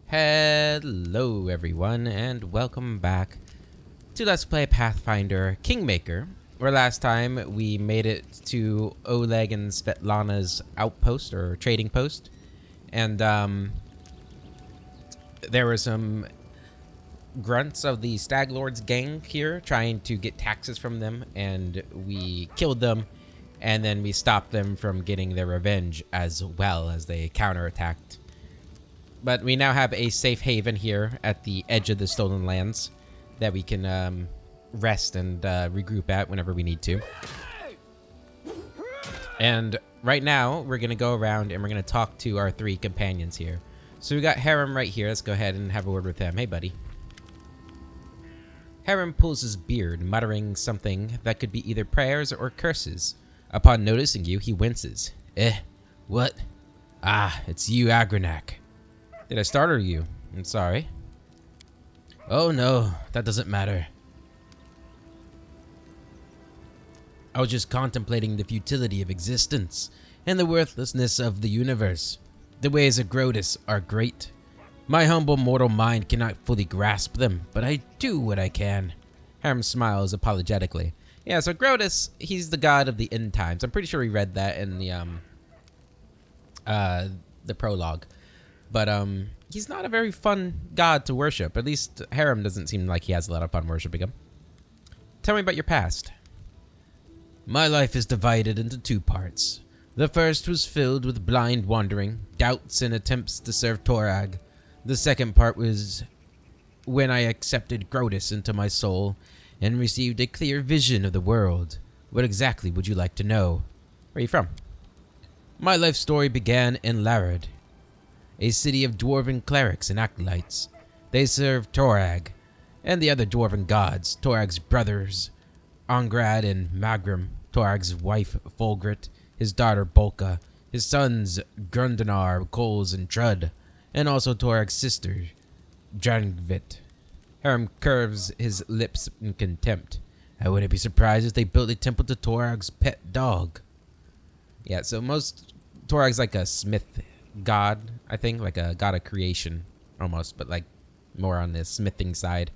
Hello everyone and welcome back to Let's Play Pathfinder Kingmaker, where last time we made it to Oleg and Svetlana's outpost or trading post, and there were some grunts of the Stag Lord's gang here trying to get taxes from them, and we killed them, and then we stopped them from getting their revenge as well as they counterattacked. But we now have a safe haven here at the edge of the Stolen Lands that we can rest and regroup at whenever we need to. And right now, we're going to go around and we're going to talk to our three companions here. So we got Harem right here. Let's go ahead and have a word with him. Hey, buddy. Harem pulls his beard, muttering something that could be either prayers or curses. Upon noticing you, he winces. What? Ah, it's you, Agranak. Did I startle you? I'm sorry. Oh no, that doesn't matter. I was just contemplating the futility of existence and the worthlessness of the universe. The ways of Grotus are great. My humble mortal mind cannot fully grasp them, but I do what I can. Harem smiles apologetically. Yeah, so Grotus, he's the god of the end times. I'm pretty sure we read that in the prologue. But he's not a very fun god to worship. At least Harem doesn't seem like he has a lot of fun worshiping him. Tell me about your past. My life is divided into two parts. The first was filled with blind wandering, doubts, and attempts to serve Torag. The second part was when I accepted Grotus into my soul and received a clear vision of the world. What exactly would you like to know? Where are you from? My life story began in Larad, a city of dwarven clerics and acolytes. They serve Torag and the other dwarven gods, Torag's brothers, Angrad and Magrim, Torag's wife, Fulgrit, his daughter, Bolka, his sons, Grundanar, Coles, and Trud, and also Torag's sister, Drangvit. Harem curves his lips in contempt. I wouldn't be surprised if they built a temple to Torag's pet dog. Yeah, so most Torag's like a smith god, I think, like a god of creation almost, but like more on the smithing side.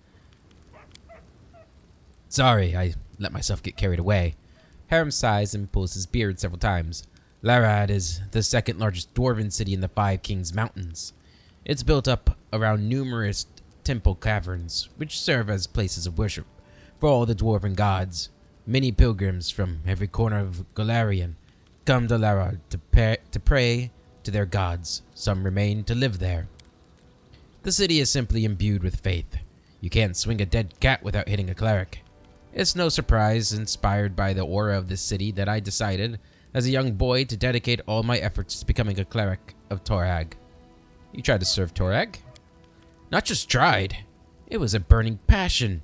Sorry, I let myself get carried away. Harem sighs and pulls his beard several times. Larad is the second largest dwarven city in the Five Kings Mountains. It's built up around numerous temple caverns, which serve as places of worship for all the dwarven gods. Many pilgrims from every corner of Golarion come to Larad to pray to their gods. Some remain to live there. The city is simply imbued with faith. You can't swing a dead cat without hitting a cleric. It's no surprise, inspired by the aura of this city, that I decided as a young boy to dedicate all my efforts to becoming a cleric of Torag. You tried to serve Torag? Not just tried. It was a burning passion.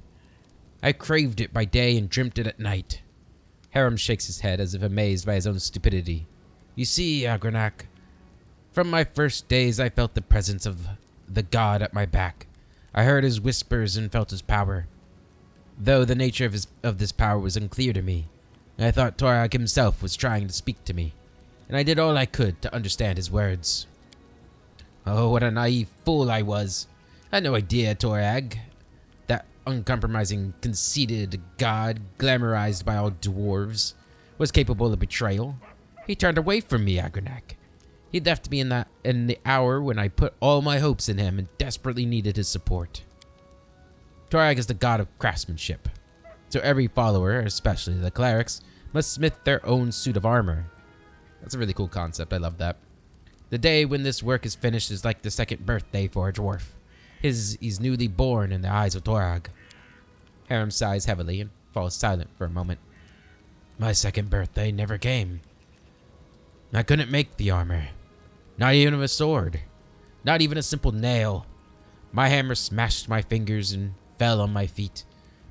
I craved it by day and dreamt it at night. Harem shakes his head as if amazed by his own stupidity. You see, Agranak, from my first days I felt the presence of the god at my back. I heard his whispers and felt his power. Though the nature of this power was unclear to me, I thought Torag himself was trying to speak to me, and I did all I could to understand his words. Oh, what a naive fool I was. I had no idea Torag, that uncompromising, conceited god glamorized by all dwarves, was capable of betrayal. He turned away from me, Agranak. He left me in the hour when I put all my hopes in him and desperately needed his support. Torag is the god of craftsmanship, so every follower, especially the clerics, must smith their own suit of armor. That's a really cool concept. I love that. The day when this work is finished is like the second birthday for a dwarf. He's newly born in the eyes of Torag. Harem sighs heavily and falls silent for a moment. My second birthday never came. I couldn't make the armor. Not even a sword. Not even a simple nail. My hammer smashed my fingers and fell on my feet.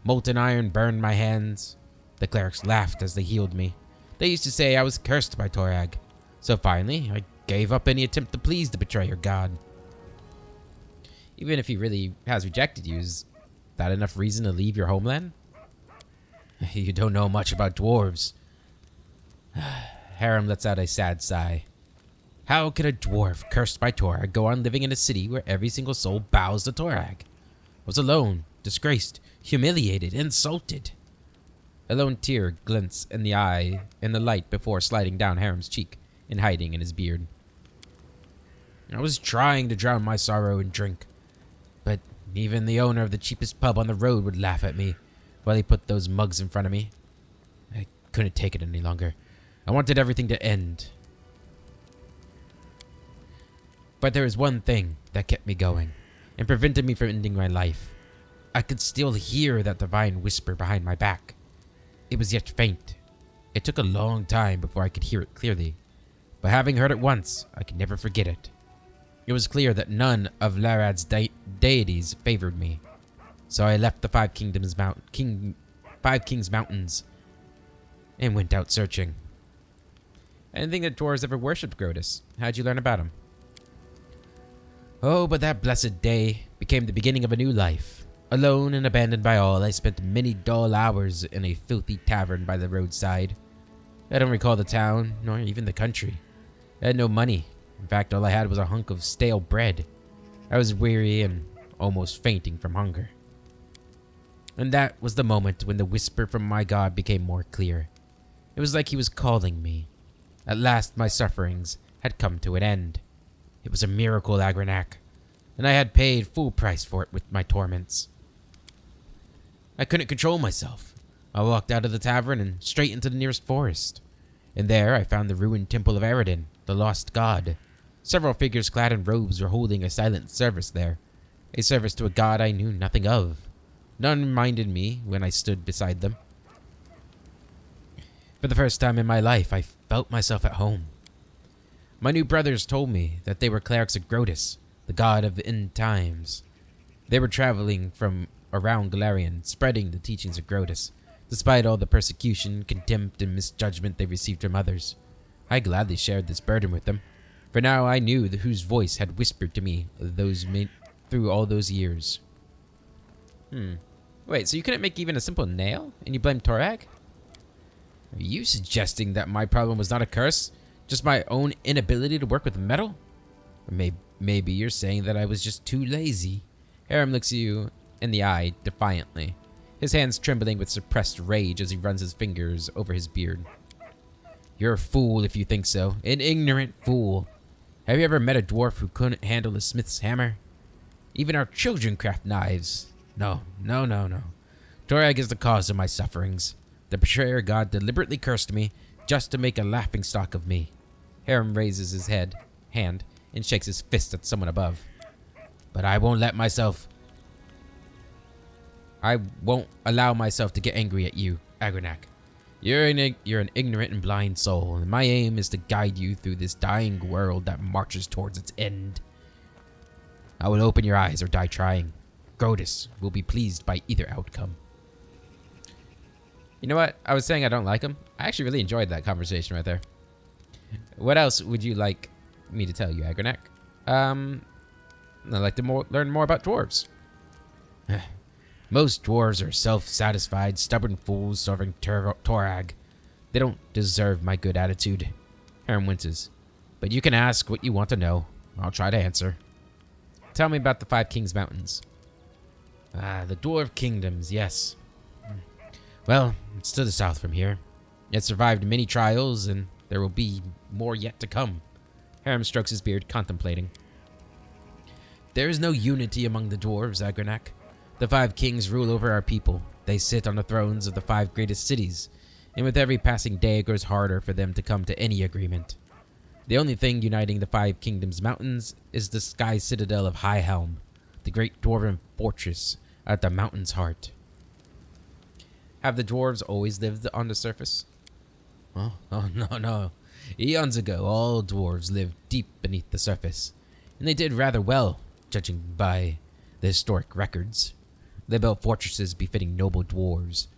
Molten iron burned my hands. The clerics laughed as they healed me. They used to say I was cursed by Torag. So finally, I gave up any attempt to please the betrayer god. Even if he really has rejected you, is that enough reason to leave your homeland? You don't know much about dwarves. Harem lets out a sad sigh. How can a dwarf cursed by Torag go on living in a city where every single soul bows to Torag? I was alone, disgraced, humiliated, insulted. A lone tear glints in the eye in the light before sliding down Harem's cheek and hiding in his beard. I was trying to drown my sorrow in drink, but even the owner of the cheapest pub on the road would laugh at me while he put those mugs in front of me. I couldn't take it any longer. I wanted everything to end. But there was one thing that kept me going and prevented me from ending my life. I could still hear that divine whisper behind my back. It was yet faint. It took a long time before I could hear it clearly, but having heard it once, I could never forget it. It was clear that none of Larad's deities favored me, so I left the Five Kings Mountains and went out searching. I didn't think that dwarves ever worshipped Grotus. How'd you learn about him? Oh, but that blessed day became the beginning of a new life. Alone and abandoned by all, I spent many dull hours in a filthy tavern by the roadside. I don't recall the town, nor even the country. I had no money. In fact, all I had was a hunk of stale bread. I was weary and almost fainting from hunger. And that was the moment when the whisper from my god became more clear. It was like he was calling me. At last my sufferings had come to an end. It was a miracle, Agranac, and I had paid full price for it with my torments. I couldn't control myself. I walked out of the tavern and straight into the nearest forest. And there I found the ruined temple of Eredin, the lost god. Several figures clad in robes were holding a silent service there, a service to a god I knew nothing of. None reminded me when I stood beside them. For the first time in my life, I felt myself at home. My new brothers told me that they were clerics of Grotus, the god of the end times. They were traveling from around Galarian, spreading the teachings of Grotus, despite all the persecution, contempt, and misjudgment they received from others. I gladly shared this burden with them, for now I knew whose voice had whispered to me through all those years. Wait, so you couldn't make even a simple nail, and you blamed Torag? Are you suggesting that my problem was not a curse, just my own inability to work with metal? Or maybe you're saying that I was just too lazy. Harem looks you in the eye defiantly, his hands trembling with suppressed rage as he runs his fingers over his beard. You're a fool if you think so. An ignorant fool. Have you ever met a dwarf who couldn't handle a smith's hammer? Even our children craft knives. No. Torag is the cause of my sufferings. The betrayer god deliberately cursed me just to make a laughingstock of me. Harem raises his hand and shakes his fist at someone above. But I won't allow myself to get angry at you, Agranac. You're an ignorant and blind soul, and my aim is to guide you through this dying world that marches towards its end. I will open your eyes or die trying. Grotus will be pleased by either outcome. You know what? I was saying I don't like him. I actually really enjoyed that conversation right there. What else would you like me to tell you, Agranac? I'd like to learn more about dwarves. Most dwarves are self-satisfied, stubborn fools serving Torag. They don't deserve my good attitude. Harem winces. But you can ask what you want to know. I'll try to answer. Tell me about the Five Kings Mountains. The Dwarf Kingdoms, yes. Well, it's to the south from here. It survived many trials, and there will be more yet to come. Harem strokes his beard, contemplating. There is no unity among the dwarves, Agranac. The Five Kings rule over our people. They sit on the thrones of the 5 greatest cities, and with every passing day it grows harder for them to come to any agreement. The only thing uniting the 5 Kingdoms Mountains is the sky citadel of High Helm, the great dwarven fortress at the mountain's heart. Have the dwarves always lived on the surface? Oh, no. Eons ago, all dwarves lived deep beneath the surface, and they did rather well, judging by the historic records. They built fortresses befitting noble dwarves.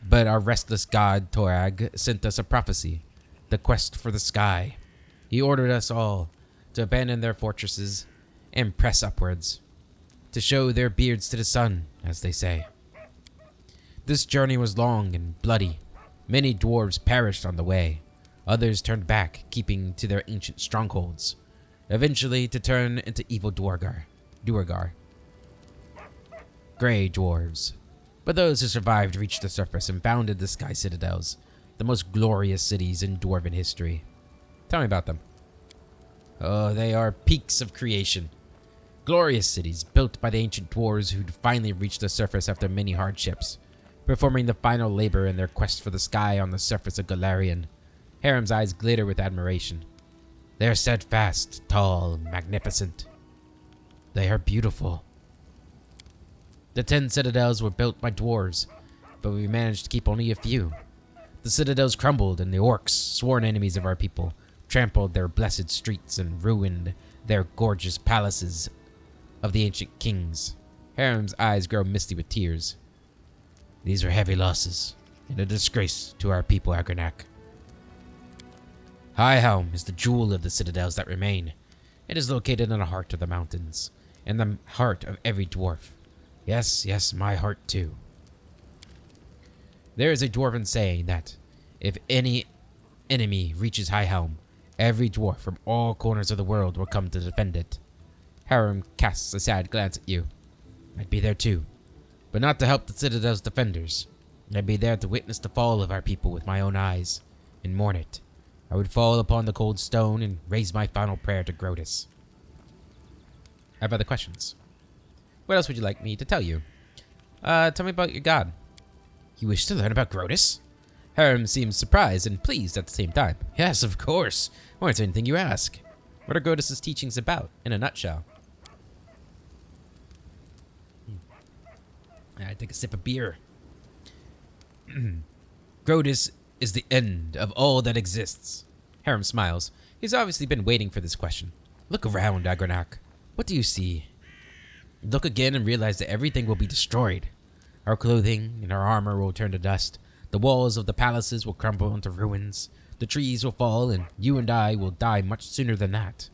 But our restless god, Torag, sent us a prophecy, the quest for the sky. He ordered us all to abandon their fortresses and press upwards, to show their beards to the sun, as they say. This journey was long and bloody. Many dwarves perished on the way. Others turned back, keeping to their ancient strongholds, eventually to turn into evil Duergar. Grey dwarves. But those who survived reached the surface and founded the Sky Citadels, the most glorious cities in Dwarven history. Tell me about them. Oh, they are peaks of creation. Glorious cities built by the ancient dwarves who'd finally reached the surface after many hardships, performing the final labor in their quest for the sky on the surface of Golarion. Harem's eyes glitter with admiration. They are steadfast, tall, magnificent. They are beautiful. The 10 citadels were built by dwarves, but we managed to keep only a few. The citadels crumbled, and the orcs, sworn enemies of our people, trampled their blessed streets and ruined their gorgeous palaces of the ancient kings. Harem's eyes grow misty with tears. These were heavy losses, and a disgrace to our people, Agranak. High Helm is the jewel of the citadels that remain. It is located in the heart of the mountains, in the heart of every dwarf. Yes, my heart too. There is a dwarven saying that if any enemy reaches High Helm, every dwarf from all corners of the world will come to defend it. Harem casts a sad glance at you. I'd be there too, but not to help the Citadel's defenders. I'd be there to witness the fall of our people with my own eyes, and mourn it. I would fall upon the cold stone and raise my final prayer to Grotus. I have other questions. What else would you like me to tell you? Tell me about your god. You wish to learn about Grotus? Harem seems surprised and pleased at the same time. Yes, of course. Or it's anything you ask. What are Grotus' teachings about, in a nutshell? I take a sip of beer. Grotus is the end of all that exists. Harem smiles. He's obviously been waiting for this question. Look around, Agranak. What do you see? Look again and realize that everything will be destroyed. Our clothing and our armor will turn to dust. The walls of the palaces will crumble into ruins. The trees will fall, and you and I will die much sooner than that.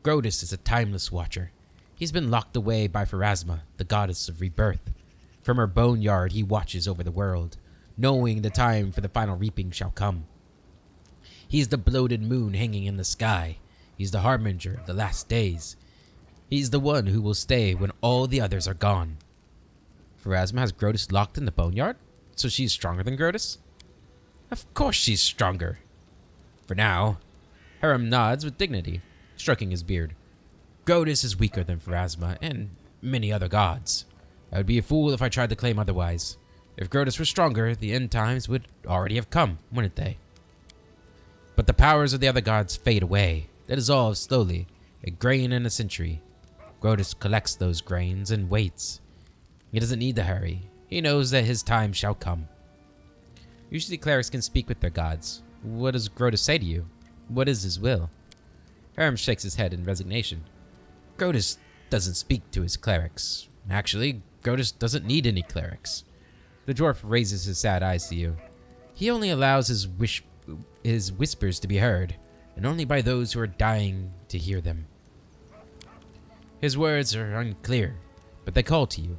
Grotus is a timeless watcher. He's been locked away by Pharasma, the goddess of rebirth. From her boneyard he watches over the world, knowing the time for the final reaping shall come. He's the bloated moon hanging in the sky. He's the harbinger of the last days. He's the one who will stay when all the others are gone. Pharasma has Grotus locked in the boneyard? So she's stronger than Grotus? Of course she's stronger. For now. Harem nods with dignity, stroking his beard. Grotus is weaker than Pharasma and many other gods. I would be a fool if I tried to claim otherwise. If Grotus were stronger, the end times would already have come, wouldn't they? But the powers of the other gods fade away. They dissolve slowly, a grain in a century. Grotus collects those grains and waits. He doesn't need to hurry. He knows that his time shall come. Usually clerics can speak with their gods. What does Grotus say to you? What is his will? Harem shakes his head in resignation. Grotus doesn't speak to his clerics. Actually, Grotus doesn't need any clerics. The dwarf raises his sad eyes to you. He only allows his whispers to be heard, and only by those who are dying to hear them. His words are unclear, but they call to you.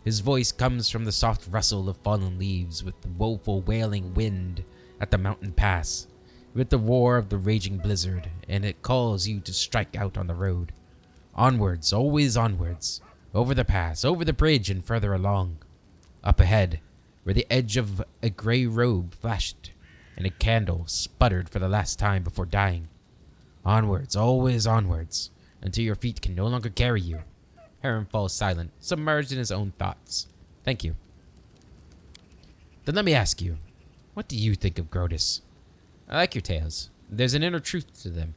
His voice comes from the soft rustle of fallen leaves with the woeful wailing wind at the mountain pass, with the roar of the raging blizzard, and it calls you to strike out on the road. Onwards, always onwards, over the pass, over the bridge, and further along. Up ahead, where the edge of a gray robe flashed, and a candle sputtered for the last time before dying. Onwards, always onwards, until your feet can no longer carry you. Harem falls silent, submerged in his own thoughts. Thank you. Then let me ask you, what do you think of Grotus? I like your tales. There's an inner truth to them.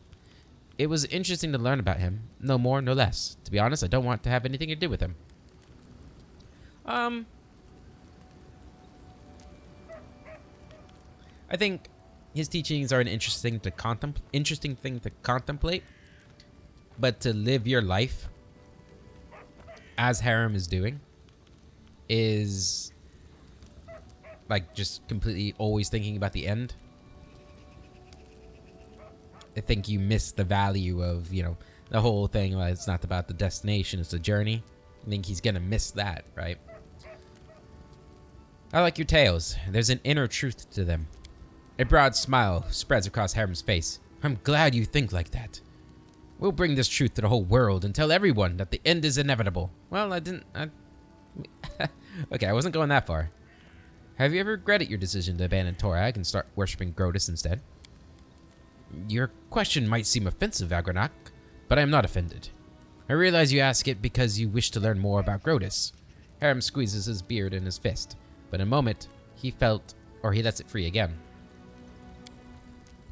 It was interesting to learn about him, no more, no less. To be honest, I don't want to have anything to do with him. I think his teachings are an interesting thing to contemplate, but to live your life as Harem is doing is like just completely always thinking about the end. I think you miss the value of, the whole thing. Like, it's not about the destination, it's the journey. I think he's gonna miss that, right? I like your tales. There's an inner truth to them. A broad smile spreads across Harem's face. I'm glad you think like that. We'll bring this truth to the whole world and tell everyone that the end is inevitable. Well, okay, I wasn't going that far. Have you ever regretted your decision to abandon Torag and start worshipping Grotus instead? Your question might seem offensive, Agranak, but I am not offended. I realize you ask it because you wish to learn more about Grotus. Harem squeezes his beard in his fist, but in a moment, he lets it free again.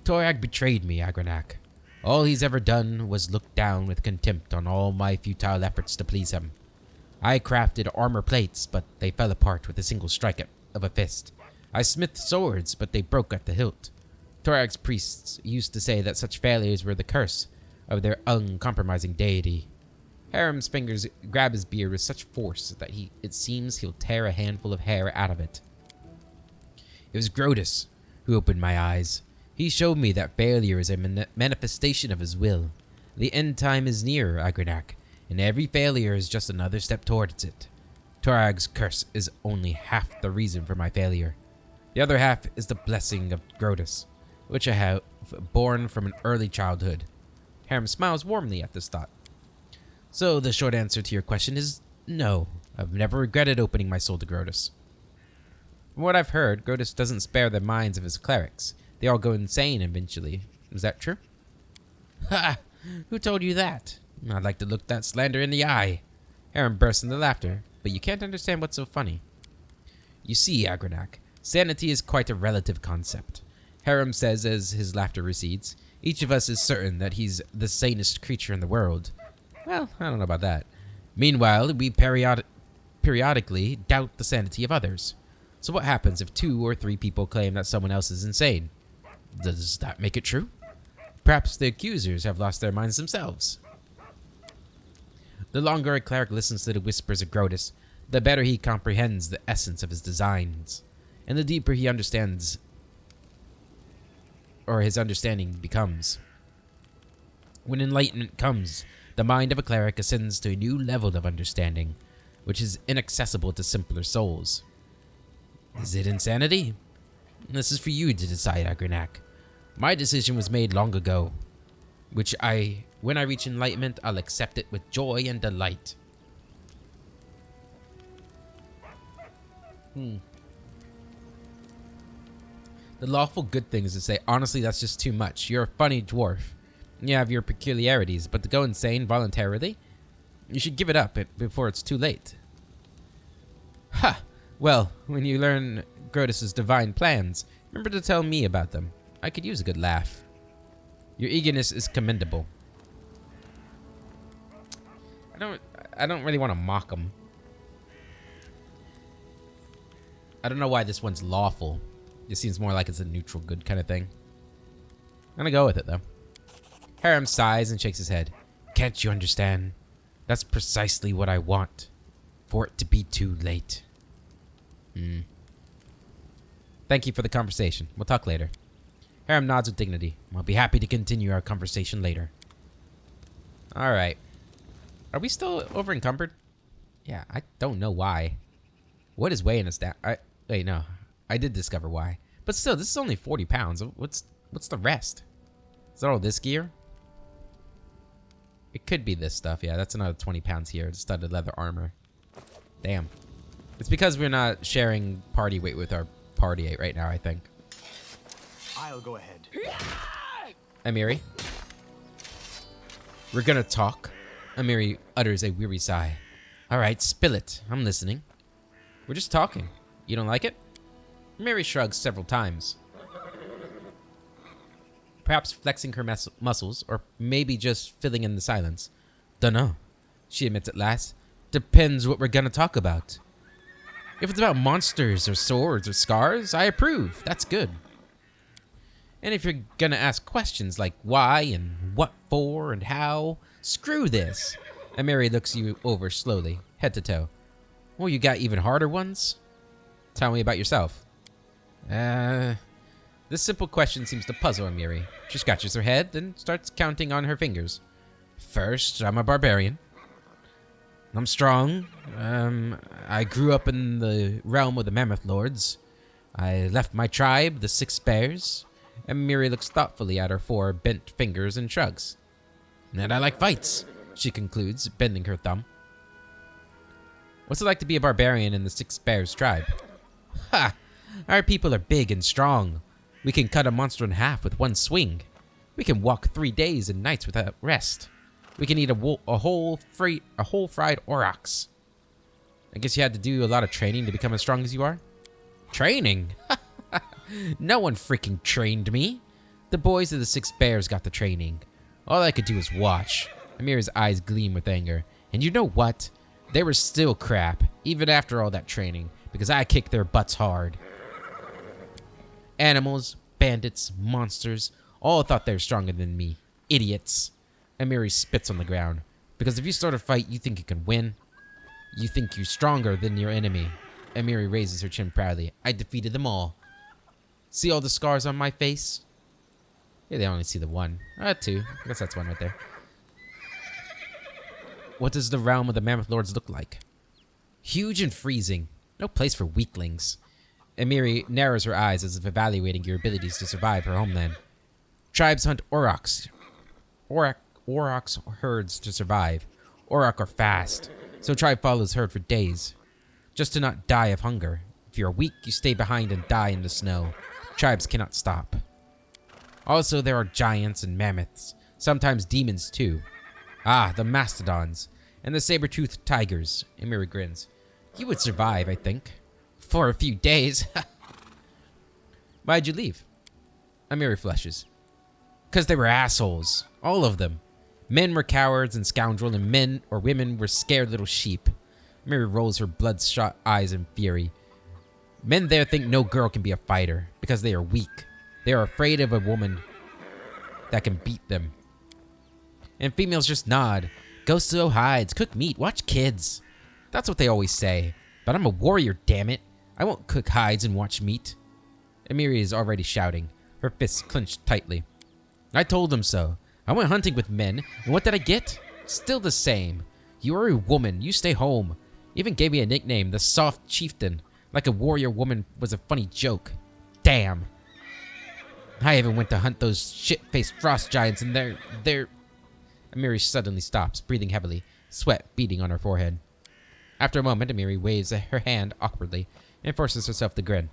Torag betrayed me, Agranak. All he's ever done was look down with contempt on all my futile efforts to please him. I crafted armor plates, but they fell apart with a single strike of a fist. I smithed swords, but they broke at the hilt. Torag's priests used to say that such failures were the curse of their uncompromising deity. Harem's fingers grab his beard with such force that it seems he'll tear a handful of hair out of it. It was Grotus who opened my eyes. He showed me that failure is a manifestation of his will. The end time is near, Agranak, and every failure is just another step towards it. Torag's curse is only half the reason for my failure. The other half is the blessing of Grotus, which I have borne from an early childhood. Harem smiles warmly at this thought. So the short answer to your question is no. I've never regretted opening my soul to Grotus. From what I've heard, Grotus doesn't spare the minds of his clerics. They all go insane eventually. Is that true? Ha! Who told you that? I'd like to look that slander in the eye. Harem bursts into laughter, but you can't understand what's so funny. You see, Agranak, sanity is quite a relative concept. Harem says as his laughter recedes. Each of us is certain that he's the sanest creature in the world. Well, I don't know about that. Meanwhile, we periodically doubt the sanity of others. So what happens if 2 or 3 people claim that someone else is insane? Does that make it true? Perhaps the accusers have lost their minds themselves. The longer a cleric listens to the whispers of Grotus, the better he comprehends the essence of his designs, and the deeper he understands, or his understanding becomes. When enlightenment comes, the mind of a cleric ascends to a new level of understanding, which is inaccessible to simpler souls. Is it insanity? This is for you to decide, Agranak. My decision was made long ago, when I reach enlightenment, I'll accept it with joy and delight. The lawful good thing is to say, honestly, that's just too much. You're a funny dwarf. You have your peculiarities, but to go insane voluntarily, you should give it up before it's too late. Ha! Well, when you learn Grotus's divine plans, remember to tell me about them. I could use a good laugh. Your eagerness is commendable. I don't really want to mock him. I don't know why this one's lawful. It seems more like it's a neutral good kind of thing. I'm gonna go with it, though. Harem sighs and shakes his head. Can't you understand? That's precisely what I want. For it to be too late. Thank you for the conversation. We'll talk later. Harem nods with dignity. I'll be happy to continue our conversation later. Alright. Are we still over encumbered? Yeah, I don't know why. What is weighing us down? Wait, no. I did discover why. But still, this is only 40 pounds. What's the rest? Is that all this gear? It could be this stuff. Yeah, that's another 20 pounds here. Studded leather armor. Damn. It's because we're not sharing party weight with our party right now, I think. I'll go ahead. Amiri. We're gonna talk. Amiri utters a weary sigh. Alright, spill it. I'm listening. We're just talking. You don't like it? Amiri shrugs several times. Perhaps flexing her muscles, or maybe just filling in the silence. Dunno, she admits at last. Depends what we're gonna talk about. If it's about monsters, or swords, or scars, I approve. That's good. And if you're gonna ask questions like why, and what for, and how, screw this. Amiri looks you over slowly, head to toe. Oh, you got even harder ones? Tell me about yourself. This simple question seems to puzzle Amiri. She scratches her head, then starts counting on her fingers. First, I'm a barbarian. I'm strong. I grew up in the realm of the Mammoth Lords. I left my tribe, the 6 bears, and Miri looks thoughtfully at her 4 bent fingers and shrugs. And I like fights, she concludes, bending her thumb. What's it like to be a barbarian in the 6 bears tribe? Ha! Our people are big and strong. We can cut a monster in half with one swing. We can walk 3 days and nights without rest. We can eat a whole fried aurochs. I guess you had to do a lot of training to become as strong as you are? Training? No one freaking trained me. The boys of the 6 bears got the training. All I could do was watch. Amir's eyes gleam with anger. And you know what? They were still crap, even after all that training, because I kicked their butts hard. Animals, bandits, monsters, all thought they were stronger than me. Idiots. Amiri spits on the ground. Because if you start a fight, you think you can win. You think you're stronger than your enemy. Amiri raises her chin proudly. I defeated them all. See all the scars on my face? Yeah, they only see the 1. 2. I guess that's 1 right there. What does the realm of the Mammoth Lords look like? Huge and freezing. No place for weaklings. Amiri narrows her eyes as if evaluating your abilities to survive her homeland. Tribes hunt aurochs. Aurochs herds to survive. Auroch are fast, so tribe follows herd for days, just to not die of hunger. If you're weak, you stay behind and die in the snow. Tribes cannot stop. Also, there are giants and mammoths, sometimes demons too. Ah, the mastodons, and the saber-toothed tigers. Amiri grins. You would survive, I think. For a few days. Why'd you leave? Amiri flushes. Because they were assholes. All of them. Men were cowards and scoundrels, and men or women were scared little sheep. Amiri rolls her bloodshot eyes in fury. Men there think no girl can be a fighter, because they are weak. They are afraid of a woman that can beat them. And females just nod. Go sew hides, cook meat, watch kids. That's what they always say. But I'm a warrior, damn it. I won't cook hides and watch meat. Amiri is already shouting, her fists clenched tightly. I told them so. I went hunting with men, and what did I get? Still the same. You are a woman, you stay home. Even gave me a nickname, the Soft Chieftain, like a warrior woman was a funny joke. Damn. I even went to hunt those shit-faced frost giants, and they're... Amiri suddenly stops, breathing heavily, sweat beading on her forehead. After a moment, Amiri waves her hand awkwardly and forces herself to grin.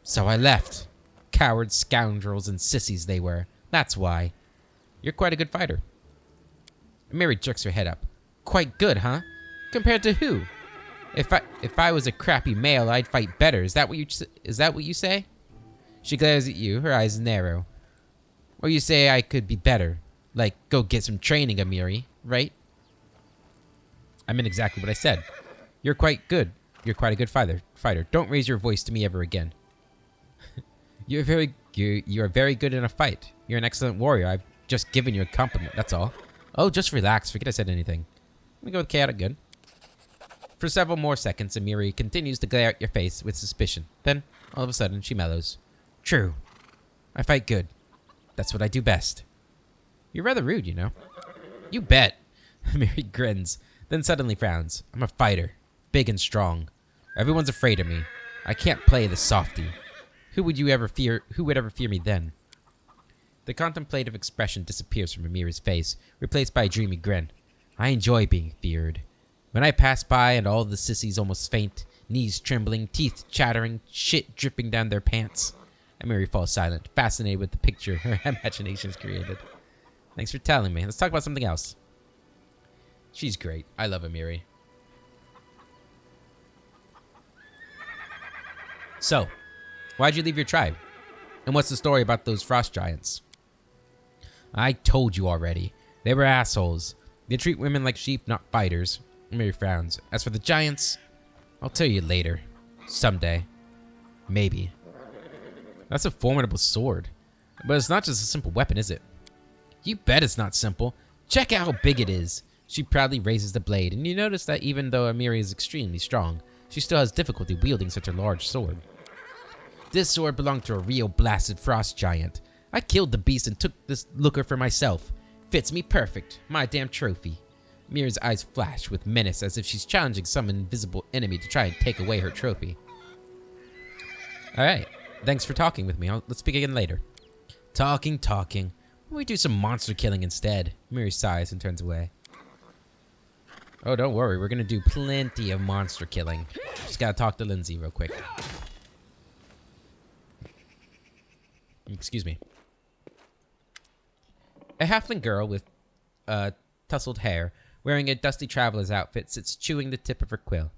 So I left. Cowards, scoundrels, and sissies they were. That's why. You're quite a good fighter. Amiri jerks her head up. Quite good, huh? Compared to who? If I was a crappy male, I'd fight better. Is that what you say? She glares at you, her eyes narrow. Or you say I could be better. Like, go get some training, Amiri, right? I meant exactly what I said. You're quite good. You're quite a good fighter. Don't raise your voice to me ever again. You are very good in a fight. You're an excellent warrior. I've just given you a compliment, that's all. Oh, just relax. Forget I said anything. I'm gonna go with chaotic good. For several more seconds, Amiri continues to glare at your face with suspicion. Then, all of a sudden, she mellows. True. I fight good. That's what I do best. You're rather rude, you know. You bet. Amiri grins, then suddenly frowns. I'm a fighter. Big and strong. Everyone's afraid of me. I can't play the softie. Who would ever fear me then? The contemplative expression disappears from Amiri's face, replaced by a dreamy grin. I enjoy being feared. When I pass by and all the sissies almost faint, knees trembling, teeth chattering, shit dripping down their pants, Amiri falls silent, fascinated with the picture her imagination has created. Thanks for telling me. Let's talk about something else. She's great. I love Amiri. So, why'd you leave your tribe? And what's the story about those frost giants? I told you already. They were assholes. They treat women like sheep, not fighters. Amiri frowns. As for the giants, I'll tell you later. Someday. Maybe. That's a formidable sword. But it's not just a simple weapon, is it? You bet it's not simple. Check out how big it is. She proudly raises the blade, and you notice that even though Amiri is extremely strong, she still has difficulty wielding such a large sword. This sword belonged to a real blasted frost giant. I killed the beast and took this looker for myself. Fits me perfect. My damn trophy. Amiri's eyes flash with menace as if she's challenging some invisible enemy to try and take away her trophy. Alright. Thanks for talking with me. Let's speak again later. Talking. Why don't we do some monster killing instead? Miri sighs and turns away. Oh, don't worry. We're gonna do plenty of monster killing. Just gotta talk to Lindsay real quick. Excuse me. A halfling girl with tousled hair, wearing a dusty traveler's outfit, sits chewing the tip of her quill.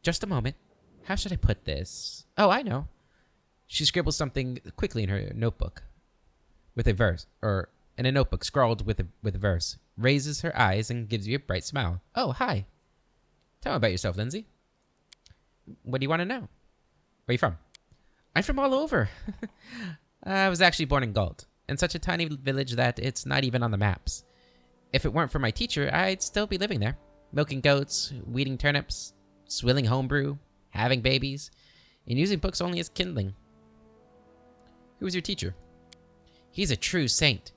Just a moment. How should I put this? Oh, I know. She scribbles something quickly in her notebook. With a verse, or in a notebook scrawled with a verse. Raises her eyes and gives you a bright smile. Oh, hi. Tell me about yourself, Lindsay. What do you want to know? Where are you from? I'm from all over. I was actually born in Galt, in such a tiny village that it's not even on the maps. If it weren't for my teacher, I'd still be living there. Milking goats, weeding turnips, swilling homebrew, having babies, and using books only as kindling. Who was your teacher? He's a true saint.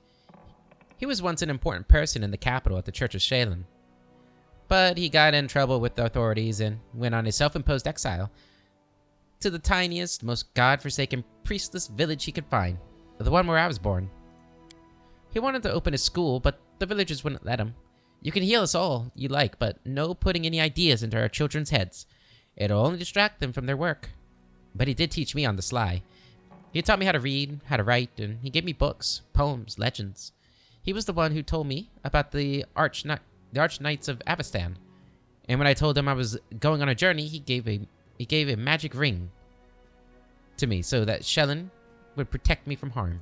He was once an important person in the capital at the Church of Shalem. But he got in trouble with the authorities and went on a self-imposed exile to the tiniest, most god-forsaken, priestless village he could find, the one where I was born. He wanted to open a school, but the villagers wouldn't let him. You can heal us all you like, but no putting any ideas into our children's heads. It'll only distract them from their work. But he did teach me on the sly. He taught me how to read, how to write, and he gave me books, poems, legends. He was the one who told me about the Arch Knights of Avestan. And when I told him I was going on a journey, he gave a magic ring to me so that Shellen would protect me from harm.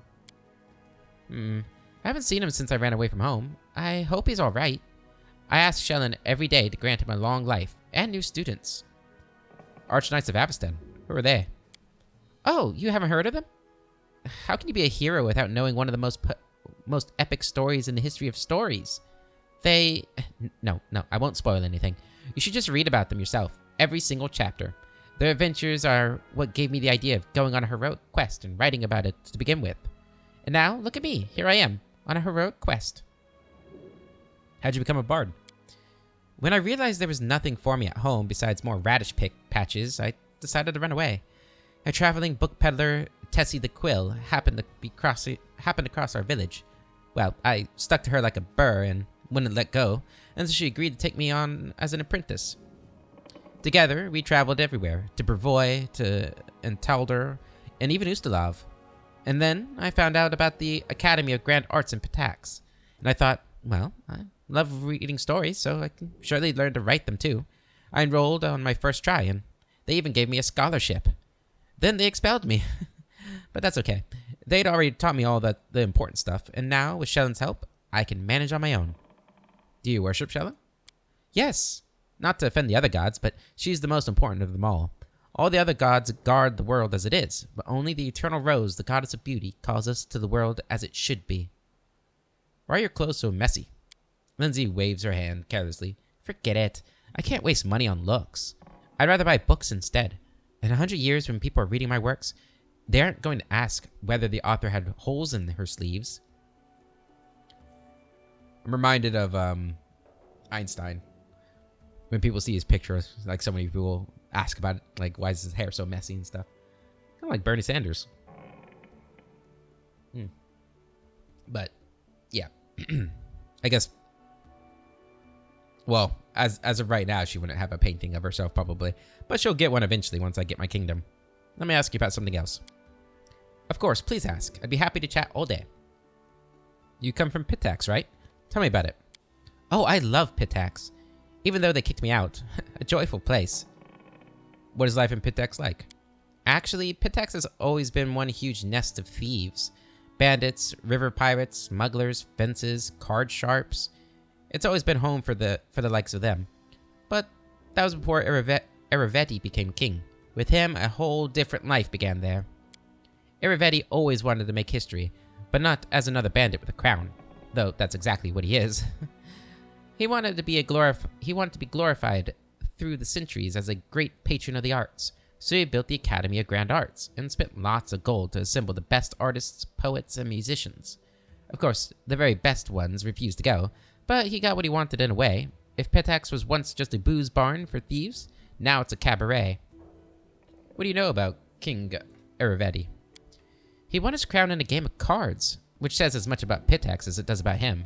I haven't seen him since I ran away from home. I hope he's all right. I ask Shellen every day to grant him a long life and new students. Arch Knights of Avestan. Who are they? Oh, you haven't heard of them? How can you be a hero without knowing one of the most epic stories in the history of stories? No, I won't spoil anything. You should just read about them yourself, every single chapter. Their adventures are what gave me the idea of going on a heroic quest and writing about it to begin with. And now, look at me. Here I am, on a heroic quest. How'd you become a bard? When I realized there was nothing for me at home besides more radish patches, I decided to run away. A traveling book peddler, Tessie the Quill, happened to cross our village. Well, I stuck to her like a burr and wouldn't let go, and so she agreed to take me on as an apprentice. Together, we traveled everywhere, to Brevoy, to Entalder, and even Ustalav. And then I found out about the Academy of Grand Arts in Pitax, and I thought, well, I love reading stories, so I can surely learn to write them too. I enrolled on my first try, and they even gave me a scholarship. Then they expelled me. But that's okay. They'd already taught me all the important stuff, and now, with Shellen's help, I can manage on my own. Do you worship Shellen? Yes. Not to offend the other gods, but she's the most important of them all. All the other gods guard the world as it is, but only the eternal Rose, the goddess of beauty, calls us to the world as it should be. Why are your clothes so messy? Lindsay waves her hand carelessly. Forget it. I can't waste money on looks. I'd rather buy books instead. In 100 years, when people are reading my works, they aren't going to ask whether the author had holes in her sleeves. I'm reminded of Einstein. When people see his picture, like so many people ask about it, like why is his hair so messy and stuff. Kind of like Bernie Sanders. But yeah, I guess. Well, as of right now, she wouldn't have a painting of herself probably, but she'll get one eventually once I get my kingdom. Let me ask you about something else. Of course, please ask. I'd be happy to chat all day. You come from Pitax, right? Tell me about it. Oh, I love Pitax. Even though they kicked me out. A joyful place. What is life in Pitax like? Actually, Pitax has always been one huge nest of thieves. Bandits, river pirates, smugglers, fences, card sharps. It's always been home for the likes of them. But that was before Iravetti became king. With him, a whole different life began there. Iravetti always wanted to make history, but not as another bandit with a crown. Though that's exactly what he is. He wanted to be glorified through the centuries as a great patron of the arts, so he built the Academy of Grand Arts and spent lots of gold to assemble the best artists, poets, and musicians. Of course, the very best ones refused to go, but he got what he wanted in a way. If Pitax was once just a booze barn for thieves, now it's a cabaret. What do you know about King Eravetti. He won his crown in a game of cards, which says as much about Pitax as it does about him.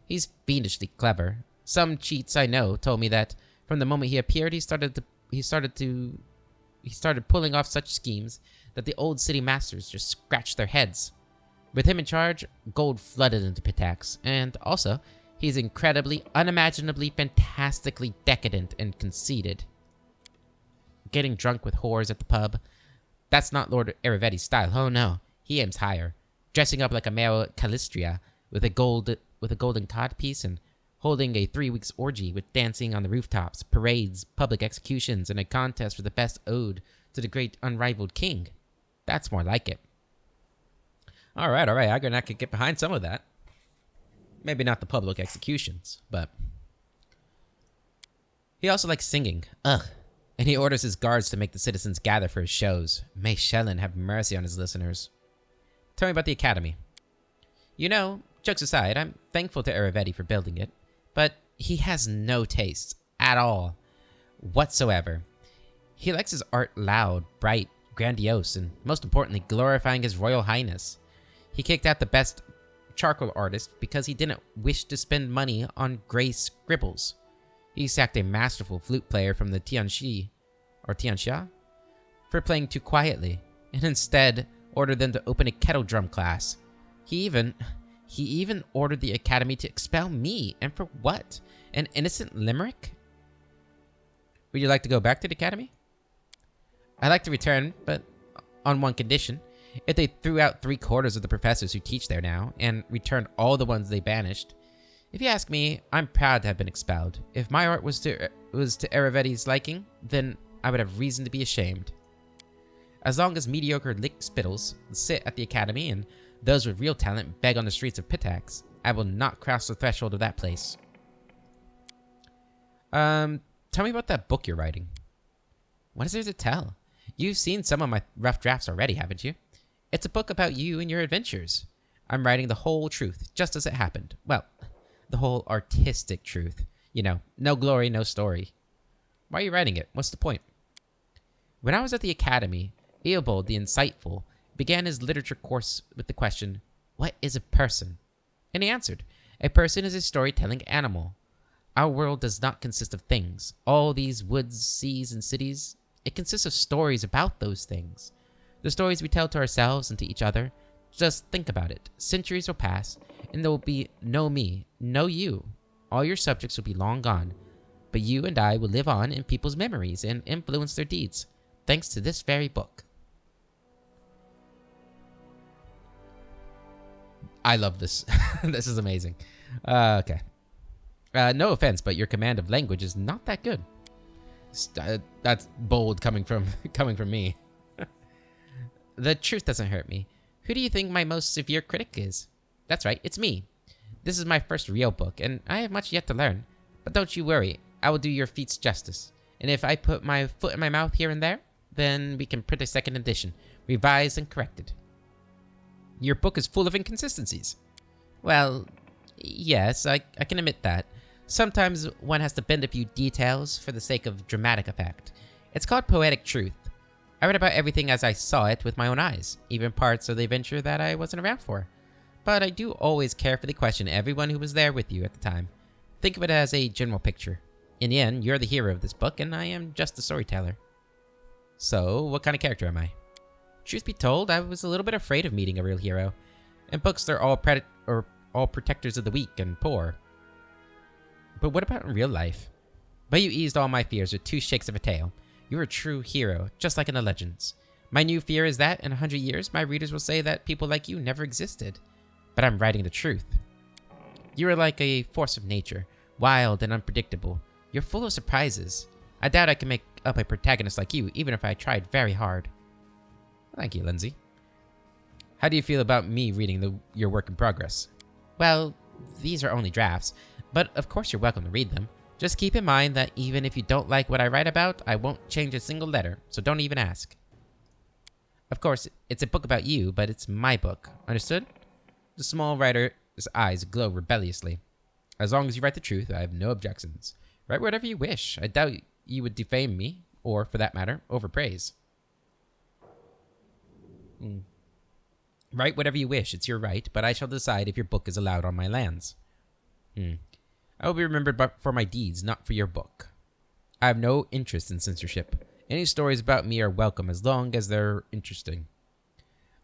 He's fiendishly clever. Some cheats I know told me that from the moment he appeared, he started pulling off such schemes that the old city masters just scratched their heads. With him in charge, gold flooded into Pitax, and also, he's incredibly, unimaginably, fantastically decadent and conceited. Getting drunk with whores at the pub, that's not Lord Eravetti's style. Oh no, he aims higher. Dressing up like a male Calistria with a golden codpiece and holding a 3 weeks orgy with dancing on the rooftops, parades, public executions, and a contest for the best ode to the great unrivaled king. That's more like it. All right. I could get behind some of that. Maybe not the public executions, but he also likes singing. Ugh. And he orders his guards to make the citizens gather for his shows. May Shellen have mercy on his listeners. Tell me about the academy. You know, jokes aside, I'm thankful to Eravetti for building it, but he has no taste at all whatsoever. He likes his art loud, bright, grandiose, and most importantly, glorifying his royal highness. He kicked out the best charcoal artist because he didn't wish to spend money on gray scribbles. He sacked a masterful flute player from the Tianxia for playing too quietly, and instead ordered them to open a kettle drum class. He even ordered the academy to expel me, and for what? An innocent limerick? Would you like to go back to the academy? I'd like to return, but on one condition. If they threw out 3/4 of the professors who teach there now, and returned all the ones they banished. If you ask me, I'm proud to have been expelled. If my art was to Eravetti's liking, then I would have reason to be ashamed. As long as mediocre lick spittles sit at the academy and those with real talent beg on the streets of Pitax, I will not cross the threshold of that place. Tell me about that book you're writing. What is there to tell? You've seen some of my rough drafts already, haven't you? It's a book about you and your adventures. I'm writing the whole truth, just as it happened. Well, the whole artistic truth. You know, no glory, no story. Why are you writing it? What's the point? When I was at the academy, Eobold the Insightful began his literature course with the question, what is a person? And he answered, a person is a storytelling animal. Our world does not consist of things. All these woods, seas, and cities, it consists of stories about those things. The stories we tell to ourselves and to each other. Just think about it. Centuries will pass, and there will be no me, no you. All your subjects will be long gone, but you and I will live on in people's memories and influence their deeds, thanks to this very book. I love this. This is amazing. Okay. No offense, but your command of language is not that good. That's bold coming from me. The truth doesn't hurt me. Who do you think my most severe critic is? That's right, it's me. This is my first real book, and I have much yet to learn. But don't you worry, I will do your feats justice. And if I put my foot in my mouth here and there, then we can print a second edition, revised and corrected. Your book is full of inconsistencies. Well, yes, I can admit that. Sometimes one has to bend a few details for the sake of dramatic effect. It's called poetic truth. I read about everything as I saw it with my own eyes, even parts of the adventure that I wasn't around for. But I do always carefully question everyone who was there with you at the time. Think of it as a general picture. In the end, you're the hero of this book, and I am just the storyteller. So, what kind of character am I? Truth be told, I was a little bit afraid of meeting a real hero. In books, they're all protectors of the weak and poor. But what about in real life? But you eased all my fears with 2 shakes of a tail. You're a true hero, just like in the legends. My new fear is that, in 100 years, my readers will say that people like you never existed. But I'm writing the truth. You are like a force of nature, wild and unpredictable. You're full of surprises. I doubt I can make up a protagonist like you, even if I tried very hard. Thank you, Lindsay. How do you feel about me reading your work in progress? Well, these are only drafts, but of course you're welcome to read them. Just keep in mind that even if you don't like what I write about, I won't change a single letter, so don't even ask. Of course, it's a book about you, but it's my book. Understood? The small writer's eyes glow rebelliously. As long as you write the truth, I have no objections. Write whatever you wish. I doubt you would defame me, or, for that matter, overpraise. Write whatever you wish. It's your right, but I shall decide if your book is allowed on my lands. I will be remembered for my deeds, not for your book. I have no interest in censorship. Any stories about me are welcome as long as they're interesting.